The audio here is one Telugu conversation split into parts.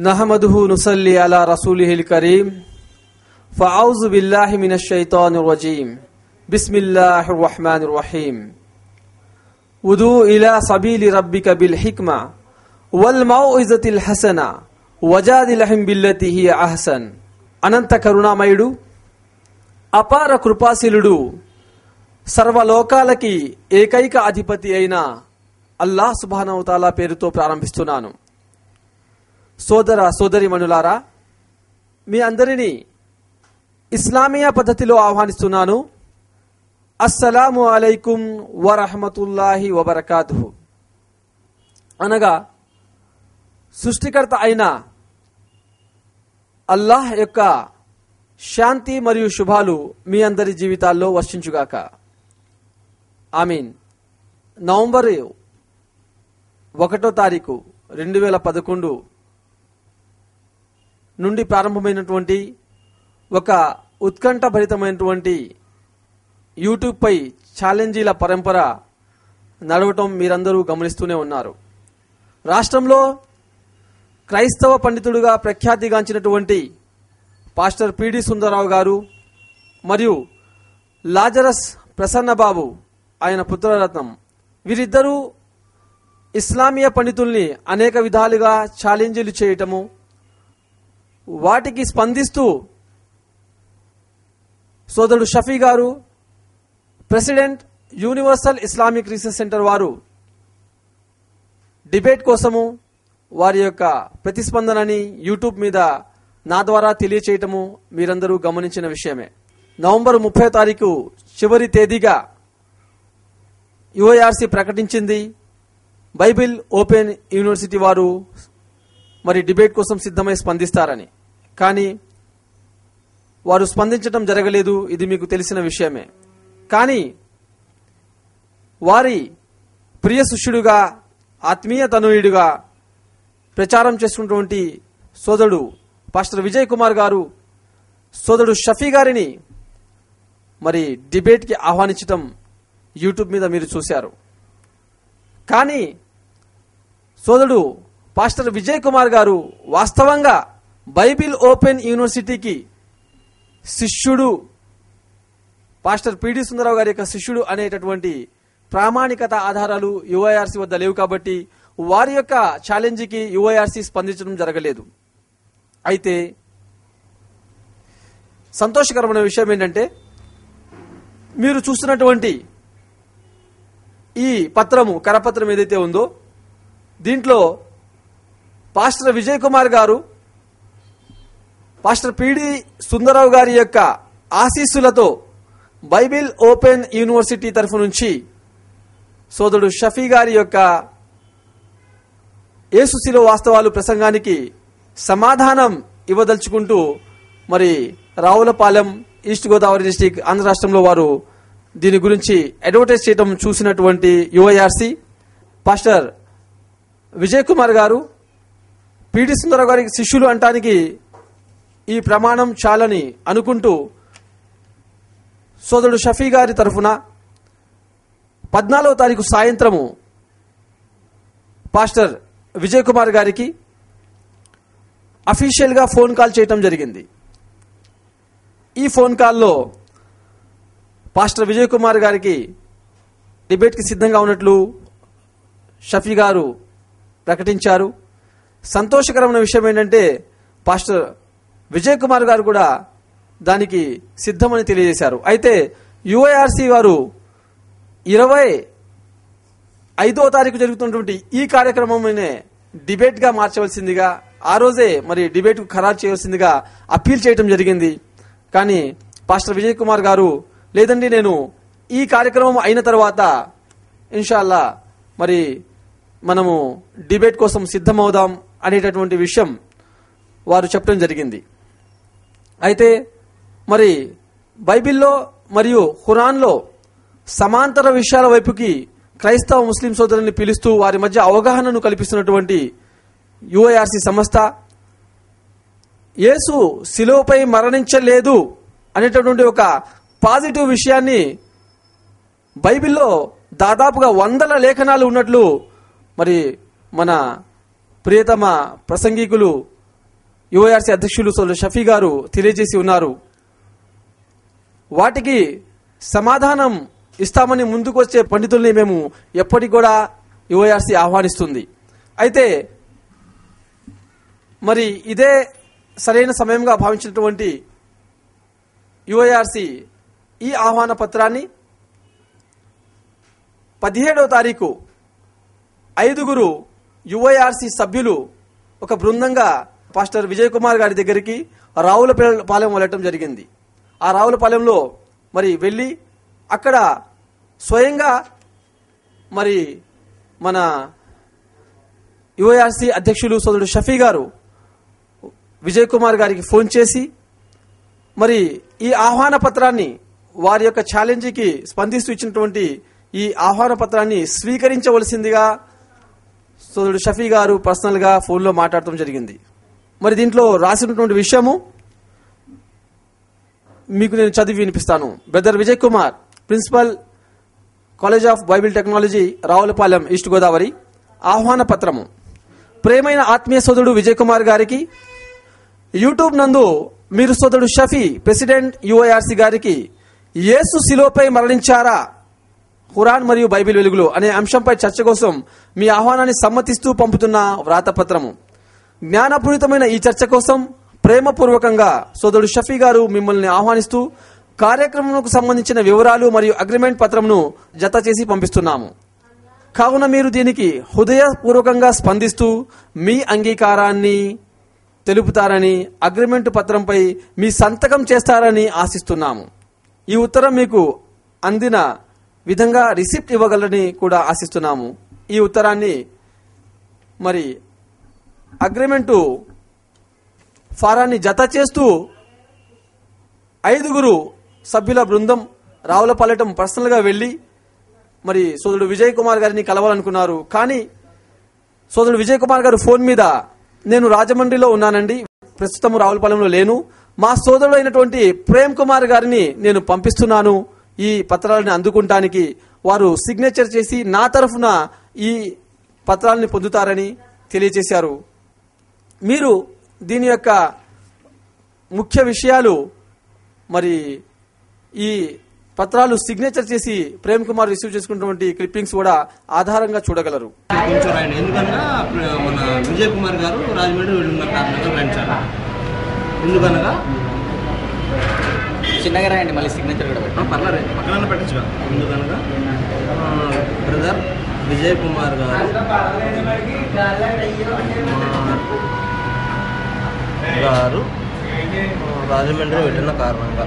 नहमदुहु नुसल्ली अला रसूलिहिल करीम फ़अऊज़ु बिल्लाहि मिनश शैतानिर रजीम बिस्मिल्लाहिर रहमानिर रहीम उदू इला सबीलि रब्बिका बिल हिक्मा वल मौइज़तिल हसना वजादिलहुम बिल्लती हिय अहसन अनंत करुणामयुडु अपार कृपाशीलुडु సర్వలోకాలకి ఏకైక అధిపతి అయిన అల్లాహ్ సుబ్హానహు తఆలా పేరుతో ప్రారంభిస్తున్నాను. సోదర సోదరీమణులారా, మీ అందరినీ ఇస్లామీయ పద్ధతిలో ఆహ్వానిస్తున్నాను. అస్సలాము అలైకుం వరహమతుల్లాహి వబరకాతుహు. అనగా సృష్టికర్త అయిన అల్లాహ్ యొక్క శాంతి మరియు శుభాలు మీ అందరి జీవితాల్లో వర్షించుగాక. ఆమీన్. నవంబర్ 1వ తారీఖు 2011 నుండి ప్రారంభమైనటువంటి ఒక ఉత్కంఠభరితమైనటువంటి యూట్యూబ్ పై ఛాలెంజీల పరంపర నడవటం మీరందరూ గమనిస్తూనే ఉన్నారు. రాష్ట్రంలో క్రైస్తవ పండితుడుగా ప్రఖ్యాతిగాంచినటువంటి పాస్టర్ పిడి సుందరరావు గారు మరియు లాజరస్ ప్రసన్నబాబు ఆయన పుత్రరత్నం, వీరిద్దరూ ఇస్లామీయ పండితుల్ని అనేక విధాలుగా ఛాలెంజ్లు చేయటము, వాటికి స్పందిస్తూ సోదరుడు షఫీ గారు, president universal Islamic research centre వారు డిబేట్ కోసము వారి యొక్క ప్రతిస్పందనని యూట్యూబ్ మీద నా ద్వారా తెలియచేయటము మీరందరూ గమనించిన విషయమే. నవంబర్ 30వ తారీఖు చివరి తేదీగా యుఐఆర్సి ప్రకటించింది. బైబిల్ ఓపెన్ యూనివర్సిటీ వారు మరి డిబేట్ కోసం సిద్ధమై స్పందిస్తారని. కానీ వారు స్పందించడం జరగలేదు, ఇది మీకు తెలిసిన విషయమే. కానీ వారి ప్రియ శిష్యుడుగా, ఆత్మీయ తనయుడిగా ప్రచారం చేసుకున్నటువంటి సోదరుడు పాస్టర్ విజయ్ కుమార్ గారు సోదరుడు షఫీ గారిని మరి డిబేట్కి ఆహ్వానించటం యూట్యూబ్ మీద మీరు చూశారు. కానీ సోదరుడు పాస్టర్ విజయ్ కుమార్ గారు వాస్తవంగా బైబిల్ ఓపెన్ యూనివర్సిటీకి శిష్యుడు, పాస్టర్ పిడి సుందరరావు గారి యొక్క శిష్యుడు అనేటటువంటి ప్రామాణికత ఆధారాలు యుఐఆర్సి వద్ద లేవు. కాబట్టి వారి యొక్క ఛాలెంజ్కి యుఐఆర్సి స్పందించడం జరగలేదు. అయితే సంతోషకరమైన విషయం ఏంటంటే, మీరు చూస్తున్నటువంటి ఈ పత్రము, కరపత్రం ఏదైతే ఉందో, దీంట్లో పాస్టర్ విజయ్ కుమార్ గారు పాస్టర్ పిడి సుందరరావు గారి యొక్క ఆశీస్సులతో బైబిల్ ఓపెన్ యూనివర్సిటీ తరఫు నుంచి సోదరుడు షఫీ గారి యొక్క యేసుశిలువ వాస్తవాలు ప్రసంగానికి సమాధానం ఇవ్వదలుచుకుంటూ మరి రావులపాలెం, ఈస్ట్ గోదావరి డిస్టిక్, ఆంధ్ర రాష్ట్రంలో వారు దీని గురించి అడ్వర్టైజ్ చేయడం చూసినటువంటి యుఐఆర్సి పాస్టర్ విజయ్ కుమార్ గారు పిడి సుందరరావు గారికి శిష్యులు అంటానికి ఈ ప్రమాణం చాలని అనుకుంటూ సోదరుడు షఫీ గారి తరఫున 14వ తారీఖు సాయంత్రము పాస్టర్ విజయ్ కుమార్ గారికి అఫీషియల్గా ఫోన్ కాల్ చేయటం జరిగింది. ఈ ఫోన్ కాల్లో పాస్టర్ విజయ్ కుమార్ గారికి డిబేట్కి సిద్ధంగా ఉన్నట్లు షఫీ గారు ప్రకటించారు. సంతోషకరమైన విషయం ఏంటంటే, పాస్టర్ విజయ్ కుమార్ గారు కూడా దానికి సిద్ధమని తెలియజేశారు. అయితే యుఐఆర్సి వారు 25వ తారీఖు జరుగుతున్నటువంటి ఈ కార్యక్రమమే డిబేట్గా మార్చవలసిందిగా, ఆ రోజే మరి డిబేట్కు ఖరారు చేయవలసిందిగా అప్పీల్ చేయడం జరిగింది. కానీ పాస్టర్ విజయ్ కుమార్ గారు, లేదండి నేను ఈ కార్యక్రమం అయిన తర్వాత ఇన్షాల్లా మరి మనము డిబేట్ కోసం సిద్ధమవుదాం అనేటటువంటి విషయం వారు చెప్పడం జరిగింది. అయితే మరి బైబిల్లో మరియు ఖురాన్లో సమాంతర విషయాల వైపుకి క్రైస్తవ ముస్లిం సోదరుల్ని పిలుస్తూ వారి మధ్య అవగాహనను కల్పిస్తున్నటువంటి యుఐఆర్సి సంస్థ యేసు శిలువపై మరణించలేదు అనేటటువంటి ఒక పాజిటివ్ విషయాన్ని బైబిల్లో దాదాపుగా 100 లేఖనాలు ఉన్నట్లు మరి మన ప్రియతమ ప్రసంగికులు యుఐఆర్సీ అధ్యక్షులు సోదరుడు షఫీ గారు తెలియజేసి ఉన్నారు. వాటికి సమాధానం ఇస్తామని ముందుకు వచ్చే పండితుల్ని మేము ఎప్పటికి కూడా యుఐఆర్సీ ఆహ్వానిస్తుంది. అయితే మరి ఇదే సరైన సమయంగా భావించినటువంటి యుఐఆర్సీ ఈ ఆహ్వాన పత్రాన్ని 17వ తారీఖు 5 యుఐఆర్సీ సభ్యులు ఒక బృందంగా పాస్టర్ విజయ్ కుమార్ గారి దగ్గరికి రావులపాలెం వెళ్ళటం జరిగింది. ఆ రావులపాలెంలో మరి వెళ్ళి అక్కడ స్వయంగా మరి మన యుఐఆర్సీ అధ్యక్షులు సోదరుడు షఫీ గారు విజయ్ కుమార్ గారికి ఫోన్ చేసి మరి ఈ ఆహ్వాన పత్రాన్ని వారి యొక్క ఛాలెంజ్కి స్పందిస్తూ ఇచ్చినటువంటి ఈ ఆహ్వాన పత్రాన్ని స్వీకరించవలసిందిగా సోదరుడు షఫీ గారు పర్సనల్ గా ఫోన్లో మాట్లాడటం జరిగింది. మరి దీంట్లో రాసినటువంటి విషయము మీకు నేను చదివి వినిపిస్తాను. Brother Vijay Kumar, principal, college of Bible technology, Ravulapalem, east Godavari. ఆహ్వాన పత్రము. ప్రేమైన ఆత్మీయ సోదరుడు విజయ్ కుమార్ గారికి, యూట్యూబ్ నందు మీరు సోదరుడు షఫీ, ప్రెసిడెంట్ యుఐఆర్సీ గారికి యేసు శిలువపై మరణించారా, ఖురాన్ మరియు బైబిల్ వెలుగులో అనే అంశంపై చర్చ కోసం మీ ఆహ్వానాన్ని సమ్మతిస్తూ పంపుతున్న వ్రాతపత్రము. జ్ఞానపూరితమైన ఈ చర్చ కోసం ప్రేమపూర్వకంగా సోదరుడు షఫీ గారు మిమ్మల్ని ఆహ్వానిస్తూ కార్యక్రమంకు సంబంధించిన వివరాలు మరియు అగ్రిమెంట్ పత్రంను జత చేసి పంపిస్తున్నాము. కావున మీరు దీనికి హృదయపూర్వకంగా స్పందిస్తూ మీ అంగీకారాన్ని తెలుపుతారని, అగ్రిమెంట్ పత్రంపై మీ సంతకం చేస్తారని ఆశిస్తున్నాము. ఈ ఉత్తరం మీకు అందిన విధంగా రిసిప్ట్ ఇవ్వగలని కూడా ఆశిస్తున్నాము. ఈ ఉత్తరాన్ని మరి అగ్రిమెంటు ఫారాన్ని జత చేస్తూ 5 సభ్యుల బృందం రావులపాలెం పర్సనల్ గా వెళ్లి మరి సోదరుడు విజయ్ కుమార్ గారిని కలవాలనుకున్నారు. కానీ సోదరుడు విజయ్ కుమార్ గారు ఫోన్ మీద నేను రాజమండ్రిలో ఉన్నానండి, ప్రస్తుతం రావులపాలెంలో లేను, మా సోదరుడు అయినటువంటి ప్రేమ్ కుమార్ గారిని నేను పంపిస్తున్నాను ఈ పత్రాలను అందుకుంటానికి, వారు సిగ్నేచర్ చేసి నా తరఫున ఈ పత్రాలని పొందుతారని తెలియజేశారు. మీరు దీని యొక్క ముఖ్య విషయాలు మరి ఈ పత్రాలు సిగ్నేచర్ చేసి ప్రేమ్ కుమార్ రిసీవ్ చేసుకున్నటువంటి క్లిప్పింగ్స్ కూడా ఆధారంగా చూడగలరు. కొంచెం రాయండి, ఎందుకనగా మన విజయ్ కుమార్ గారు రాజమండ్రి వెళ్ళున్నారు కారణంగా రాయించాలి. ఎందుకనగా చిన్నగా రాయండి, మళ్ళీ సిగ్నేచర్ కూడా పెట్టి పర్లేదు, పక్కన పెట్టచ్చు. ఎందుకనగా బ్రదర్ విజయ్ కుమార్ గారు రాజమండ్రి వెళ్ళిన కారణంగా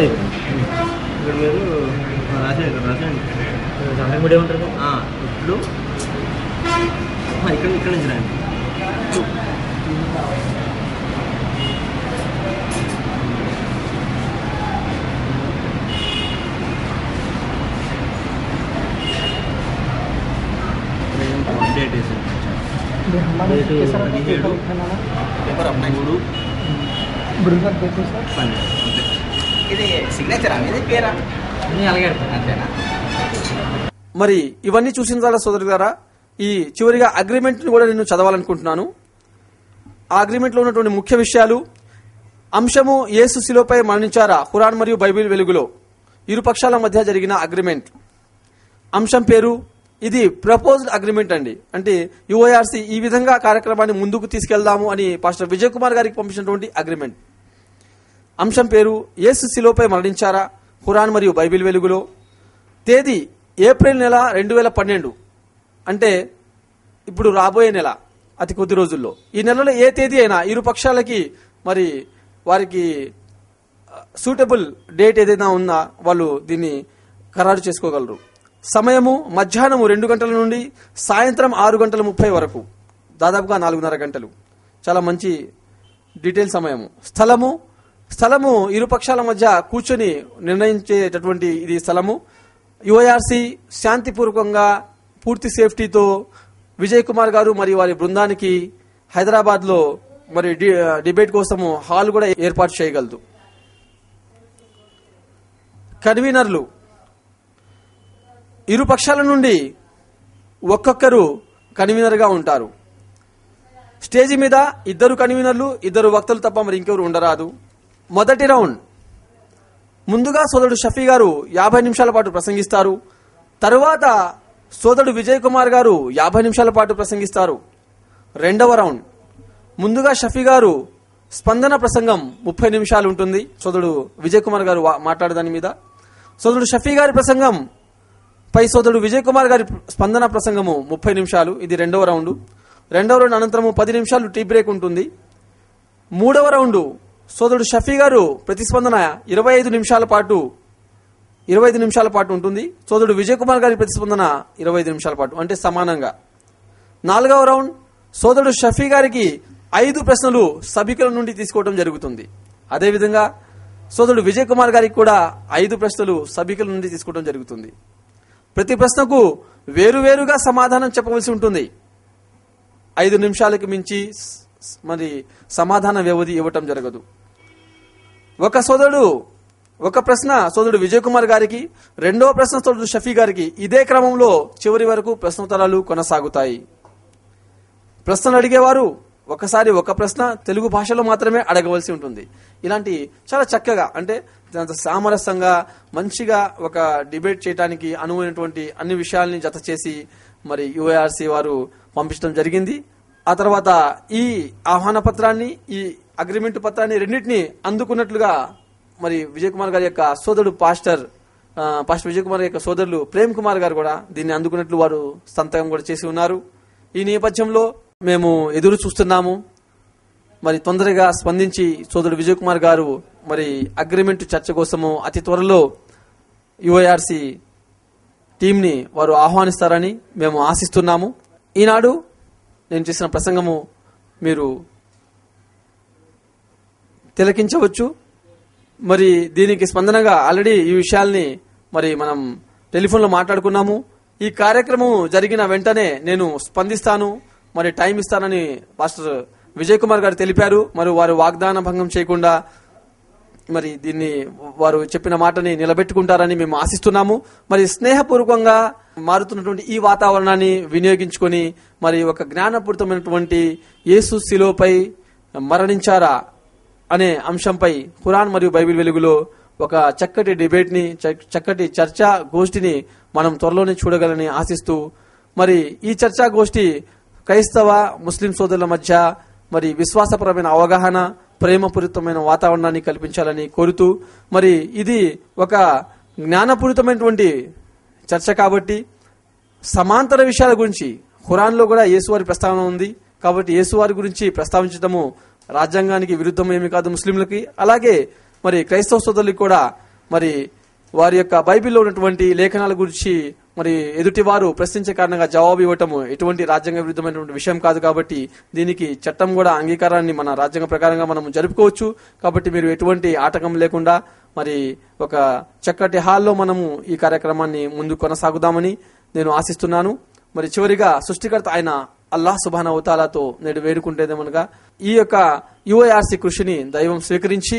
ఇక్కడ మీరు రాసేయండి సంతకం కూడా ఏమంటారు ఇప్పుడు ఇక్కడ నుంచి రాయండి. డేట్ వేసి 17/3/12. ఇది సిగ్నేచర్ అనేది పేరా అలాగే అంతేనా? మరి ఇవన్నీ చూసిన తర్వాత సోదరు గారా, ఈ చివరిగా అగ్రిమెంట్ ని కూడా నేను చదవాలనుకుంటున్నాను. ఆ అగ్రిమెంట్ లో ఉన్నటువంటి ముఖ్య విషయాలు. అంశము యేసు శిలువపై మరణించారా, ఖురాన్ మరియు బైబిల్ వెలుగులో. ఇరు పక్షాల మధ్య జరిగిన అగ్రిమెంట్. అంశం పేరు. ఇది ప్రపోజ్డ్ అగ్రిమెంట్ అండి. అంటే యుఐఆర్సీ ఈ విధంగా కార్యక్రమాన్ని ముందుకు తీసుకెళ్దాము అని పాస్టర్ విజయ్ కుమార్ గారికి పంపించినటువంటి అగ్రిమెంట్. అంశం పేరు యేసు శిలువపై మరణించారా, ఖురాన్ మరియు బైబిల్ వెలుగులో. తేదీ ఏప్రిల్ నెల 2012, అంటే ఇప్పుడు రాబోయే నెల, అతి కొద్ది రోజుల్లో. ఈ నెలలో ఏ తేదీ అయినా ఇరు పక్షాలకి మరి వారికి సూటబుల్ డేట్ ఏదైనా ఉన్నా వాళ్ళు దీన్ని ఖరారు చేసుకోగలరు. సమయము మధ్యాహ్నం 2 గంటల నుండి సాయంత్రం 6:30 వరకు, దాదాపుగా 4:30 గంటలు. చాలా మంచి డీటెయిల్ సమయము. స్థలము ఇరు పక్షాల మధ్య కూర్చొని నిర్ణయించేటటువంటి ఇది స్థలము. యుఐఆర్సీ శాంతిపూర్వకంగా పూర్తి సేఫ్టీతో విజయ్ కుమార్ గారు మరియు వారి బృందానికి హైదరాబాద్ లో మరి డిబేట్ కోసము హాల్ కూడా ఏర్పాటు చేయగలదు. కన్వీనర్లు ఇరు పక్షాల నుండి ఒక్కొక్కరు కన్వీనర్గా ఉంటారు. స్టేజి మీద 2 కన్వీనర్లు, 2 వక్తలు తప్ప మరి ఇంకెవరు ఉండరాదు. మొదటి రౌండ్ ముందుగా సోదరుడు షఫీ గారు 50 నిమిషాల పాటు ప్రసంగిస్తారు. తరువాత సోదరుడు విజయ్ కుమార్ గారు 50 నిమిషాల పాటు ప్రసంగిస్తారు. రెండవ రౌండ్ ముందుగా షఫీ గారు స్పందన ప్రసంగం 30 నిమిషాలు ఉంటుంది. సోదరుడు విజయ్ కుమార్ గారు మాట్లాడదాని మీద. సోదరుడు షఫీ గారి ప్రసంగం పై సోదరుడు విజయ్ కుమార్ గారి స్పందన ప్రసంగము 30 నిమిషాలు. ఇది రెండవ రౌండ్. రెండవ రౌండ్ అనంతరము 10 నిమిషాలు టీ బ్రేక్ ఉంటుంది. మూడవ రౌండ్ సోదరుడు షఫీ గారు ప్రతిస్పందన 25 నిమిషాల పాటు ఉంటుంది. సోదరుడు విజయ్ కుమార్ గారి ప్రతిస్పందన 25 నిమిషాల పాటు, అంటే సమానంగా. నాలుగవ రౌండ్ సోదరుడు షఫీ గారికి 5 ప్రశ్నలు సభికుల నుండి తీసుకోవడం జరుగుతుంది. అదేవిధంగా సోదరుడు విజయ్ కుమార్ గారికి కూడా 5 ప్రశ్నలు సభికుల నుండి తీసుకోవడం జరుగుతుంది. ప్రతి ప్రశ్నకు వేరువేరుగా సమాధానం చెప్పవలసి ఉంటుంది. 5 నిమిషాలకు మించి మరి సమాధాన వ్యవధి ఇవ్వటం జరగదు. ఒక ప్రశ్న సోదరుడు విజయ్ కుమార్ గారికి, రెండవ ప్రశ్న సోదరుడు షఫీ గారికి. ఇదే క్రమంలో చివరి వరకు ప్రశ్నోత్తరాలు కొనసాగుతాయి. ప్రశ్నలు అడిగేవారు ఒకసారి ఒక ప్రశ్న తెలుగు భాషలో మాత్రమే అడగవలసి ఉంటుంది. ఇలాంటి చాలా చక్కగా, అంటే సామరస్యంగా మంచిగా ఒక డిబేట్ చేయడానికి అనువైనటువంటి అన్ని విషయాల్ని జత చేసి మరి యుఐఆర్సీ వారు పంపించడం జరిగింది. ఆ తర్వాత ఈ ఆహ్వాన పత్రాన్ని, ఈ అగ్రిమెంట్ పత్రాన్ని రెండింటినీ అందుకున్నట్లుగా మరి విజయ్ కుమార్ గారి యొక్క సోదరుడు పాస్టర్ విజయ్ కుమార్ యొక్క సోదరులు ప్రేమ్ కుమార్ గారు కూడా దీన్ని అందుకున్నట్లు వారు సంతకం కూడా చేసి ఉన్నారు. ఈ నేపథ్యంలో మేము ఎదురు చూస్తున్నాము. మరి తొందరగా స్పందించి సోదరుడు విజయ్ కుమార్ గారు మరి అగ్రిమెంట్ చర్చ కోసము అతి త్వరలో యుఐఆర్సీ టీంని వారు ఆహ్వానిస్తారని మేము ఆశిస్తున్నాము. ఈనాడు నేను చేసిన ప్రసంగము మీరు తిలకించవచ్చు. మరి దీనికి స్పందనగా ఆల్రెడీ ఈ విషయాల్ని మరి మనం టెలిఫోన్లో మాట్లాడుకున్నాము. ఈ కార్యక్రమం జరిగిన వెంటనే నేను స్పందిస్తాను, మరి టైం ఇస్తానని పాస్టర్ విజయ్ కుమార్ గారు తెలిపారు. మరి వారు వాగ్దాన భంగం చేయకుండా మరి దీన్ని వారు చెప్పిన మాటని నిలబెట్టుకుంటారని మేము ఆశిస్తున్నాము. మరి స్నేహపూర్వకంగా మారుతున్నటువంటి ఈ వాతావరణాన్ని వినియోగించుకొని మరి ఒక జ్ఞానపూరితమైనటువంటి యేసు శిలువపై మరణించారా అనే అంశంపై ఖురాన్ మరియు బైబిల్ వెలుగులో ఒక చక్కటి డిబేట్ ని, చక్కటి చర్చా గోష్ఠిని మనం త్వరలోనే చూడగలని ఆశిస్తూ, మరి ఈ చర్చా గోష్ఠి క్రైస్తవ ముస్లిం సోదరుల మధ్య మరి విశ్వాసపరమైన అవగాహన, ప్రేమపూరితమైన వాతావరణాన్ని కల్పించాలని కోరుతూ, మరి ఇది ఒక జ్ఞానపూరితమైనటువంటి చర్చ కాబట్టి సమాంతర విషయాల గురించి ఖురాన్లో కూడా యేసువారి ప్రస్తావన ఉంది. కాబట్టి యేసువారి గురించి ప్రస్తావించడము రాజ్యాంగానికి విరుద్ధం ఏమీ కాదు ముస్లింలకి. అలాగే మరి క్రైస్తవ సోదరులకు కూడా మరి వారి యొక్క బైబిల్లో ఉన్నటువంటి లేఖనాల గురించి మరి ఎదుటివారు ప్రశ్నించే కారణంగా జవాబు ఇవ్వటము ఎటువంటి రాజ్యాంగ విరుద్ధమైనటువంటి విషయం కాదు. కాబట్టి దీనికి చట్టం కూడా అంగీకారాన్ని మన రాజ్యాంగ ప్రకారంగా మనం జరుపుకోవచ్చు. కాబట్టి మీరు ఎటువంటి ఆటంకం లేకుండా మరి ఒక చక్కటి హాల్లో మనము ఈ కార్యక్రమాన్ని ముందు కొనసాగుదామని నేను ఆశిస్తున్నాను. మరి చివరిగా సృష్టికర్త ఆయన అల్లాహ్ సుబ్హానహు వ తఆలాతో నేడు వేడుకుంటేదేమనగా ఈ యొక్క యుఐఆర్సీ కృషిని దైవం స్వీకరించి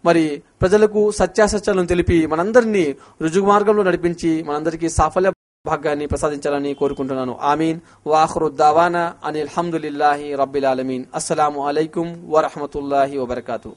మరి ప్రజలకు సత్యాసత్యాలను తెలిపి మనందరినీ రుజువు మార్గంలో నడిపించి మనందరికీ సాఫల్య భాగ్యాన్ని ప్రసాదించాలని కోరుకుంటున్నాను. ఆమీన్. వాఖిరు దావానా అనిల్ హమ్దులిల్లాహి రబ్బిల్ ఆలమీన్. అస్సలాము అలైకుం వరహ్మతుల్లాహి వబరకాతుహు.